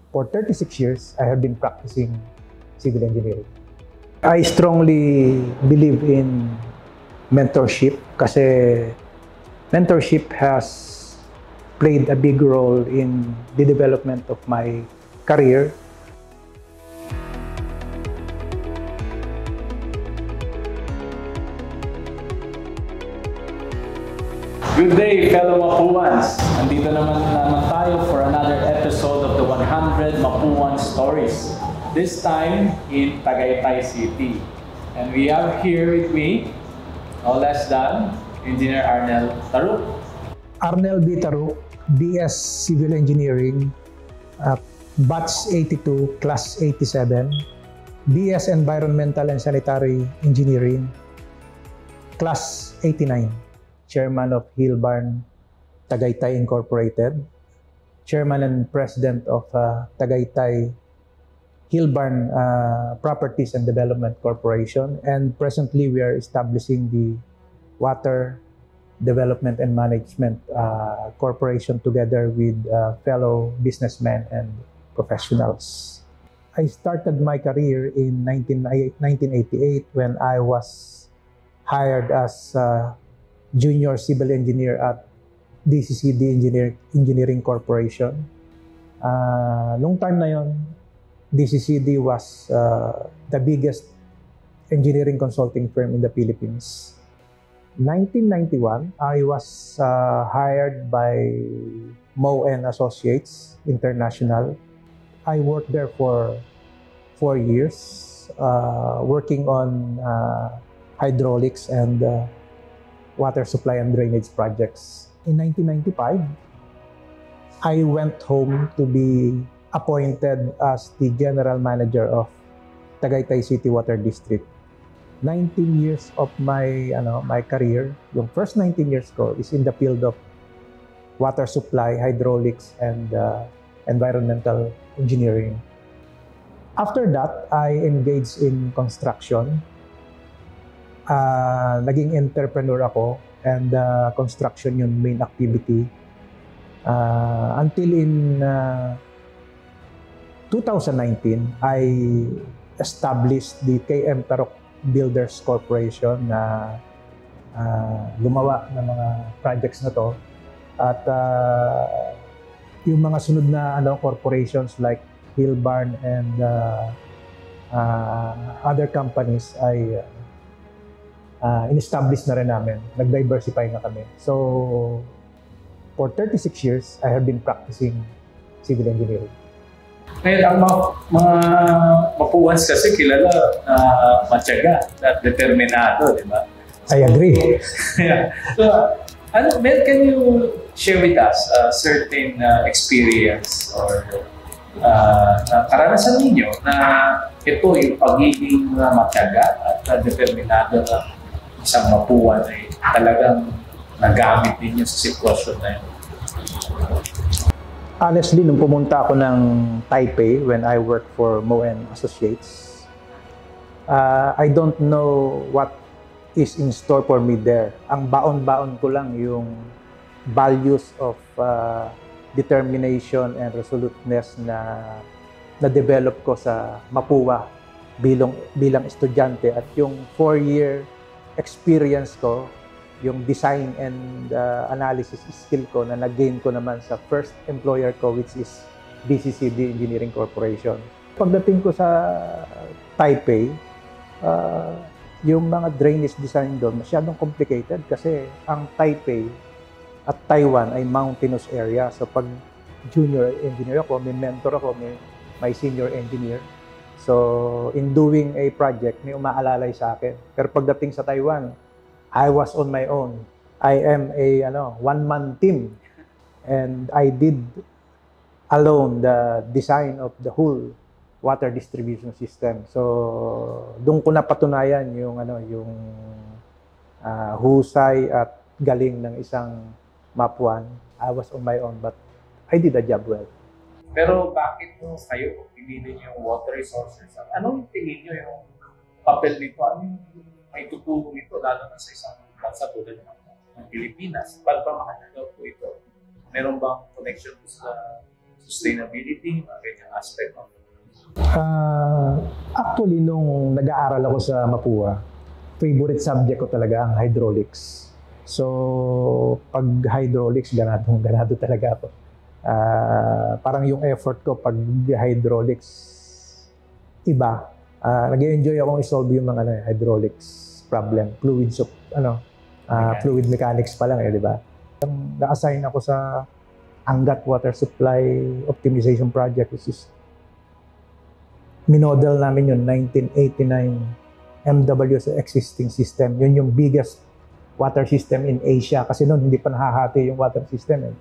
For 36 years, I have been practicing civil engineering. I strongly believe in mentorship kasi mentorship has played a big role in the development of my career. Good day, fellow Mapuans! Nandito naman tayo for another episode of the 100 Mapuan Stories. This time in Tagaytay City. And we have here with me, no less than Engineer Arnel Taruk. Arnel B. Taruk, BS Civil Engineering, Batch 82, Class 87, BS Environmental and Sanitary Engineering, Class 89. Chairman of Hilbarn Tagaytay Incorporated, Chairman and President of Tagaytay Hilbarn Properties and Development Corporation, and presently we are establishing the Water Development and Management Corporation together with fellow businessmen and professionals. I started my career in 1988 when I was hired as Junior Civil Engineer at DCCD Engineering Corporation. Nung time na yon, DCCD was the biggest engineering consulting firm in the Philippines. 1991, I was hired by Moe & Associates International. I worked there for 4 years, working on hydraulics and water supply and drainage projects. In 1995, I went home to be appointed as the General Manager of Tagaytay City Water District. 19 years of my career, yung first 19 years ko is in the field of water supply, hydraulics, and environmental engineering. After that, I engaged in construction. Naging entrepreneur ako and construction yung main activity until in 2019 I established the KM Taruk Builders Corporation na gumawa ng mga projects na to at yung mga sunod na corporations like Hilbarn and other companies ay in-establish na rin namin. Nag-diversify na kami. So, for 36 years, I have been practicing civil engineering. Ngayon, ang mga Mapuans kasi kilala na matyaga at determinado, di ba? I agree. Yeah. So, can you share with us a certain experience or karanasan ninyo na ito yung pagiging matyaga at determinado na isang Mapuan ay talagang nagamit ninyo sa sitwasyon na yun? Honestly, nung pumunta ako ng Taipei when I worked for Moe & Associates, I don't know what is in store for me there. Ang baon-baon ko lang yung values of determination and resoluteness na na-develop ko sa Mapua bilang estudyante at yung 4-year experience ko, yung design and analysis skill ko na nag-gain ko naman sa first employer ko which is DCCD Engineering Corporation. Pagdating ko sa Taipei, yung mga drainage design doon masyadong complicated kasi ang Taipei at Taiwan ay mountainous area. So pag junior engineer ako, may mentor ako, may senior engineer. So in doing a project, may umaalalay sa akin. Pero pagdating sa Taiwan, I was on my own. I am a one-man team. And I did alone the design of the whole water distribution system. So doon ko napatunayan yung husay at galing ng isang Mapuan. I was on my own but I did the job well. Pero bakit mo kayo pinili yung water resources? Anong tingin nyo yung papel nito? Ano yung may tutulong ito lalo na sa isang bansa tulad ng Pilipinas? Paano ba makakagaw po ito? Meron bang connection sa sustainability, mga ganyang aspect of Actually, nung nag-aaral ako sa Mapua, favorite subject ko talaga ang hydraulics. So, pag hydraulics, ganado talaga ako. Parang yung effort ko pag hydraulics, iba. Nag-enjoy akong isolve yung mga hydraulics problem, fluid mechanics pa lang di ba? Na-assign ako sa Angat Water Supply Optimization Project, which is minodel namin yun, 1989 MW sa existing system. Yun yung biggest water system in Asia kasi noon hindi pa nahahati yung water system.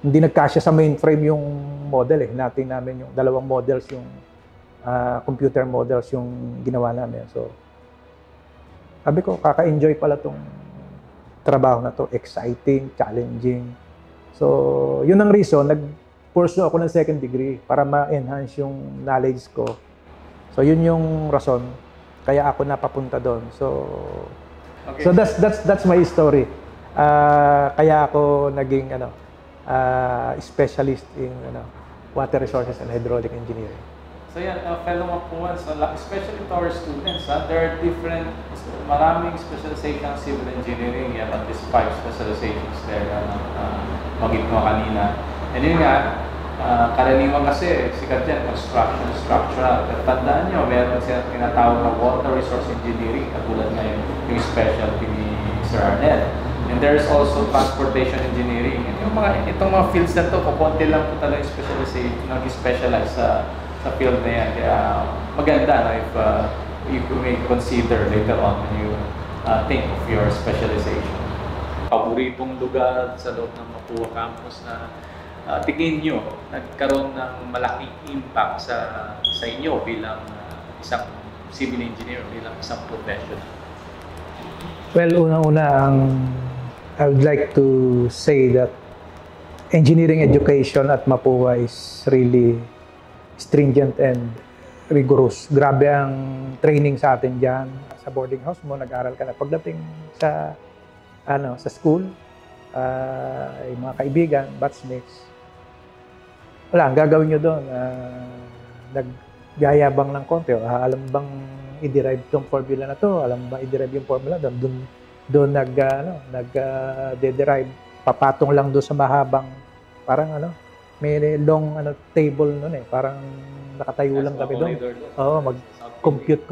Hindi nagkasya sa mainframe yung model Natin namin yung dalawang models, yung computer models yung ginawa namin. So, sabi ko, kaka-enjoy pala tong trabaho na to. Exciting, challenging. So, yun ang reason, nag-pursue ako ng second degree para ma-enhance yung knowledge ko. So yun yung rason kaya ako napapunta doon. So that's my story. Kaya ako naging specialist in water resources and hydraulic engineering. So yan, fellow Mapuans, especially to our students, there are maraming specialization civil engineering. You have at least 5 specializations there, magit mo kanina. And yun nga, karaniwan kasi, sikat yan, construction, structural. Pero tandaan nyo, meron siya tinatawag na water resource engineering, katulad ngayon yung specialty ni Sir Arnel. And there's also transportation engineering. And itong mga fields na to, kukunti lang po talaga nag-specialize sa field na yan. Kaya maganda if you may consider later on when you think of your specialization. Paboritong lugar sa loob ng Mapua campus na tingin nyo, nagkaroon ng malaking impact sa inyo bilang isang civil engineer, bilang isang professional? Well, unang-una, I would like to say that engineering education at Mapua is really stringent and rigorous. Grabe ang training sa atin dyan. Sa boarding house mo, nag-aral ka na. Pagdating sa school, yung mga kaibigan, batchmates, wala, ang gagawin nyo doon, nagyayabang ng konti. Alam bang i-derive itong formula na to? Alam bang i-derive yung formula doon? Doon nag-derive. Papatong lang doon sa mahabang, parang may long table noon parang nakatayo lang kami doon. Oo, mag-compute.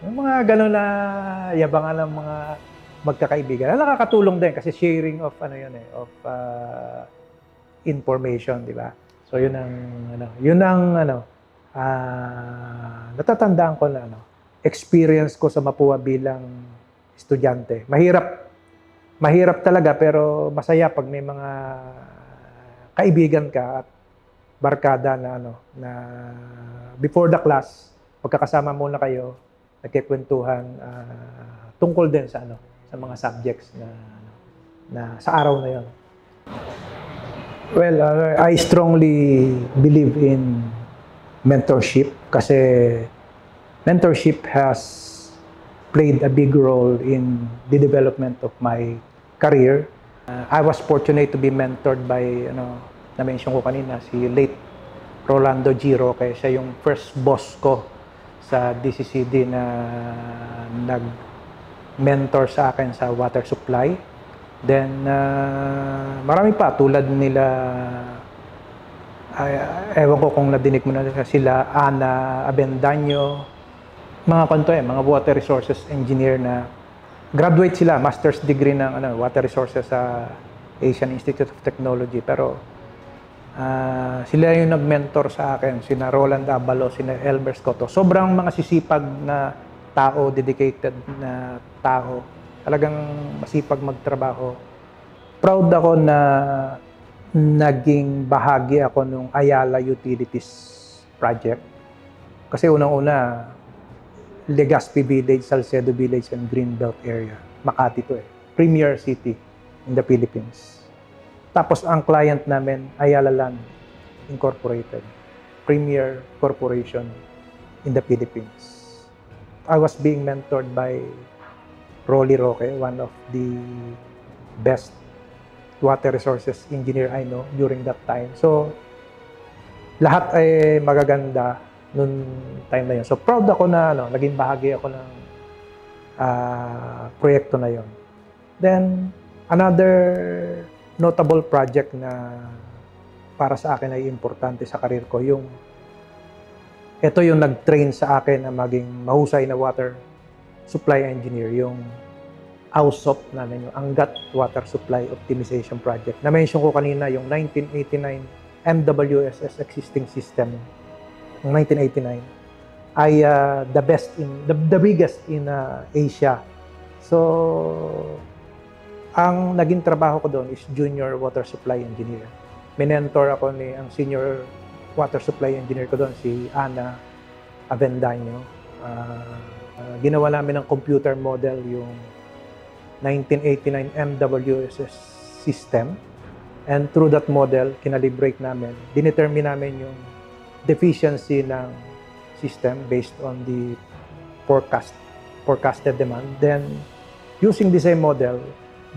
Yung mga gano'n na yabangan ng mga magkakaibigan. Nakakatulong din kasi sharing of information, di ba? So yun ang natatandaan ko na experience ko sa Mapua bilang estudyante. Mahirap talaga pero masaya pag may mga kaibigan ka at barkada na before the class, pagkakasama muna kayo, nagkikwentuhan tungkol din sa mga subjects na sa araw na 'yon. Well, I strongly believe in mentorship kasi mentorship has played a big role in the development of my career. I was fortunate to be mentored by, na-mention ko kanina, si late Rolando Giro, kaya siya yung first boss ko sa DCCD na nag-mentor sa akin sa water supply. Then, marami pa, tulad nila, ewan ko kung nadinig mo na sila, Ana Abendaño, mga water resources engineer na graduate sila, master's degree ng water resources sa Asian Institute of Technology. Pero, sila yung nag-mentor sa akin, sina Roland Abalo, sina Elmer Scotto. Sobrang mga sisipag na tao, dedicated na tao. Talagang masipag magtrabaho. Proud ako na naging bahagi ako ng Ayala Utilities Project. Kasi unang-una, Legazpi Village, Salcedo Village, and Greenbelt area. Makati to Premier city in the Philippines. Tapos ang client namin, Ayala Land Incorporated. Premier corporation in the Philippines. I was being mentored by Rolly Roque, one of the best water resources engineer I know during that time. So, lahat ay magaganda noon time na yun. So proud ako na naging bahagi ako ng proyekto na yon. Then another notable project na para sa akin ay importante sa karir ko, ito yung nag-train sa akin na maging mahusay na water supply engineer, yung AUSOP namin, yung Angat Water Supply Optimization Project. Na-mention ko kanina yung 1989 MWSS existing system. Yung 1989 ay the biggest in Asia. So, ang naging trabaho ko doon is junior water supply engineer. Minentor ako ang senior water supply engineer ko doon, si Ana Avendaño. Ginawa namin ng computer model yung 1989 MWSS system. And through that model, kinalibrate namin, dinetermine namin yung deficiency ng system based on the forecasted demand. Then, using the same model,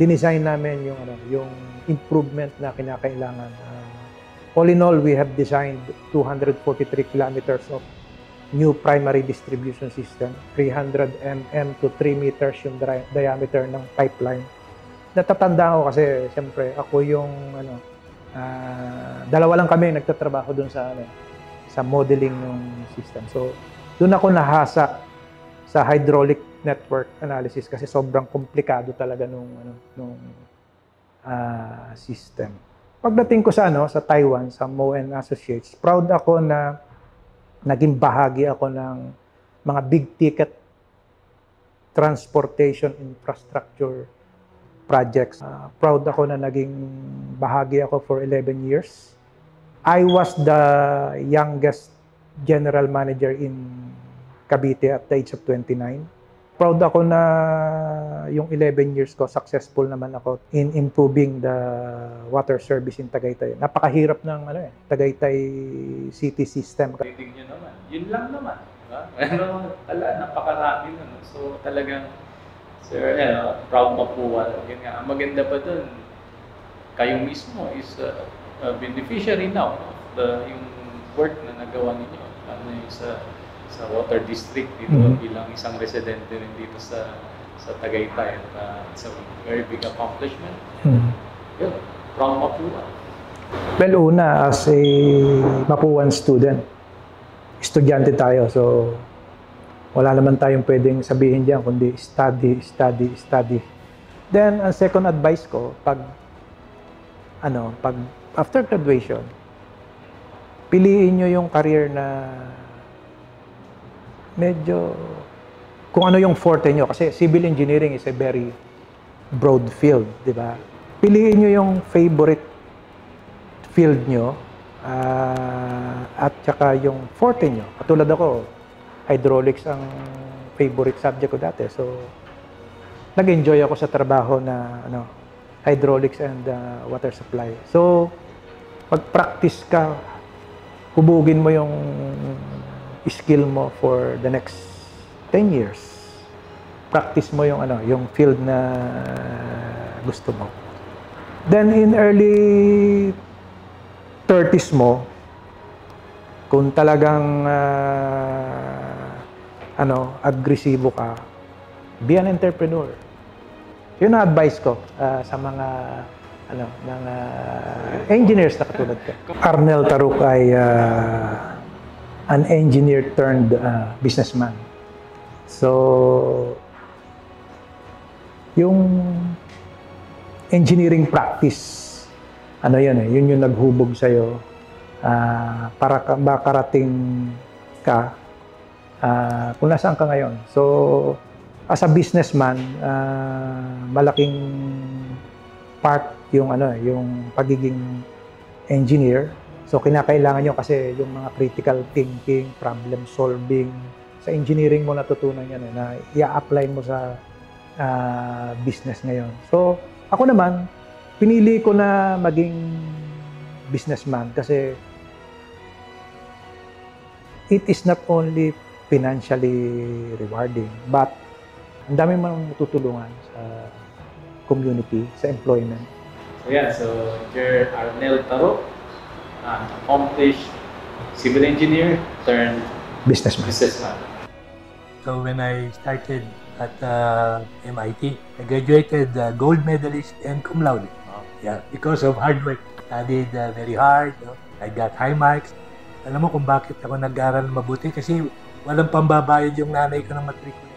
dinesign namin yung improvement na kinakailangan. All in all, we have designed 243 kilometers of new primary distribution system, 300 mm to 3 meters yung diameter ng pipeline. Natatanda ko kasi, siyempre, ako yung, dalawa lang kami nagtatrabaho dun sa modeling ng system. So, dun ako nahasa sa hydraulic network analysis kasi sobrang komplikado talaga nung system. Pagdating ko sa Taiwan, sa Moen Associates, proud ako na naging bahagi ako ng mga big ticket transportation infrastructure projects. Proud ako na naging bahagi ako for 11 years. I was the youngest general manager in Cavite at the age of 29. Proud ako na yung 11 years ko, successful naman ako in improving the water service in Tagaytay. Napakahirap ng Tagaytay city system. Rating nyo naman. Yun lang naman. Diba? Napakarami nun. So talagang, sir, proud mapuwan. Yun nga, ang maganda pa dun, kayo mismo is a beneficiary now of yung work na nagawa ninyo. Ano yung sa water district dito bilang isang residente rin dito sa Tagaytay. It's a very big accomplishment. Yun, from Mapuan. Well, una, as a Mapuan student, estudyante tayo, so wala naman tayong pwedeng sabihin diyan kundi study. Then, ang second advice ko, pag after graduation, piliin nyo yung career na medyo, kung ano yung forte nyo. Kasi civil engineering is a very broad field, di ba? Piliin nyo yung favorite field nyo at saka yung forte nyo. Katulad ako, hydraulics ang favorite subject ko dati. So, nag-enjoy ako sa trabaho na hydraulics and water supply. So, pag-practice ka, hubugin mo yung skill mo for the next 10 years. Practice mo yung field na gusto mo. Then in early 30s mo, kung talagang agresibo ka, be an entrepreneur. Yun ang advice ko sa mga engineers na katulad ko. Arnel Taruk ay an engineer turned businessman. So, yung engineering practice, yun yung naghubog sa'yo para makarating ka kung nasaan ka ngayon. So, as a businessman, malaking part yung pagiging engineer. So, kinakailangan nyo kasi yung mga critical thinking, problem solving. Sa engineering mo natutunan yan na i-apply mo sa business ngayon. So, ako naman, pinili ko na maging businessman kasi it is not only financially rewarding, but ang dami mong matutulungan sa community, sa employment. So, Sir Arnel Taruk, an accomplished civil engineer turned Businessman. businessman. So when I started at MIT, I graduated gold medalist and cum laude. Yeah, because of hard work. Studied very hard. No? I got high marks. Alam mo kung bakit ako nag-aral mabuti? Kasi walang pambabayad yung nanay ko ng matrikula.